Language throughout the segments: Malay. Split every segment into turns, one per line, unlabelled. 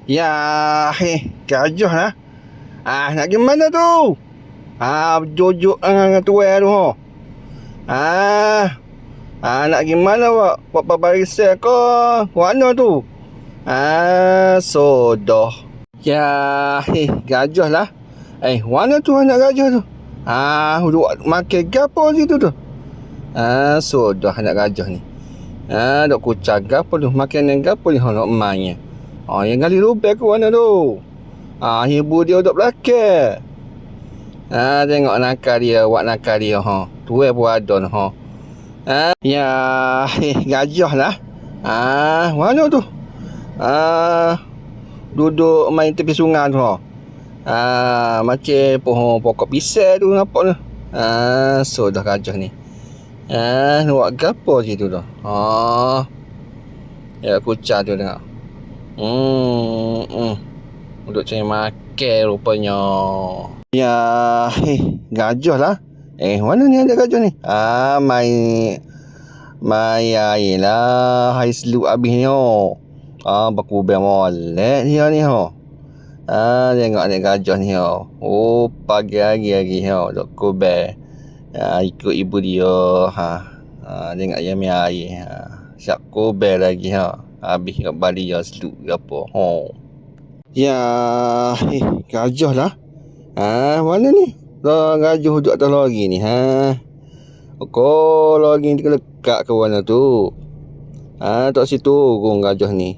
Ya, gajah lah. Nak pergi mana tu? Berjojuk dengan tuan tu. Nak pergi mana awak? Buat barisan ke? Mana tu? Sodoh. Ya, gajah lah. Mana tu anak gajah tu? Duduk makan gapo situ tu? Sodoh anak gajah ni. Duk kucak gapo tu? Makanan gapo ni nak mainnya? Yang gali lubang ke mana tu? Ibu dia duduk belakang. Tengok nakal dia, awak nakal dia Tuan pun ada Ya, gajah lah. Mana tu? Duduk main tepi sungai tu macam pohon pokok pisang tu nampak tu. So dah gajah ni. Nak buat gapo situ tu? Ya kucak tu tengok. Duduk cari makan rupanya. Ya, gajah lah. Mana ni ada gajah ni? Mai air lah. Hai seluk habis ni berkubang molek dia ni tengok ni gajah ni pagi lagi duk kubang. Ikut ibu dia tengok dia mai air siap kubang lagi habis kat balik dia seluk ke apa Ya, gajah lah. Mana ni? Gajah duduk atas lori ni Kau lori ni lekat ke mana tu? Tak situ turun gajah ni.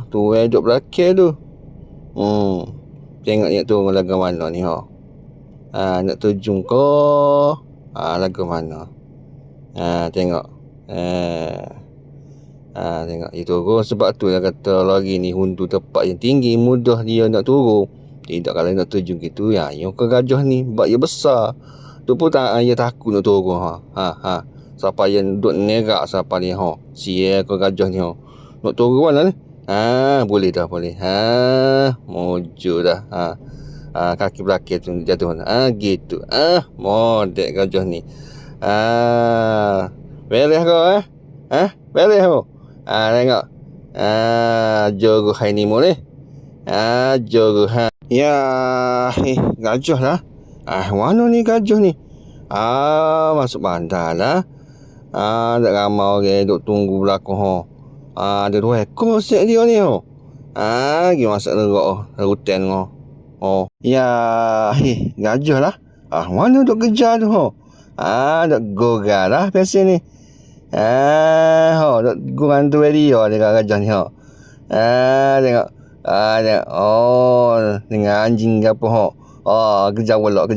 Tu duduk belakang tu. Tengok dia turun lagu mana ni nak terjun ke lagu mana. Tengok. Tengok dia turun. Sebab tu dia kata lori ni hundu tempat yang tinggi, mudah dia nak turun. Tidak kalau nak terjun gitu yang ke gajah ni sebab dia besar. Tu pun dia takut nak turun siapa yang duduk nerak siapa ni sia ke gajah ni nak turun mana ni. Boleh dah boleh. Mojo dah. Kaki belakang tu jatuh gitu. Modek gajah ni. Beres kau beres kau. Tengok. Jogo hai ni mo ni. Jogo Ya, gajah lah. Mana ni gajah ni? Masuk bandar lah. Tak ramai orang duk tunggu belakang ada 2 ekor set dia ni pergi masuk nerak hutan Ya, gajah lah. Mana duk kejar tu duk gorang lah biasa ni. Duk gorang tu dia gajah ni tengok. Tengok dengan anjing ke apa kejar bolak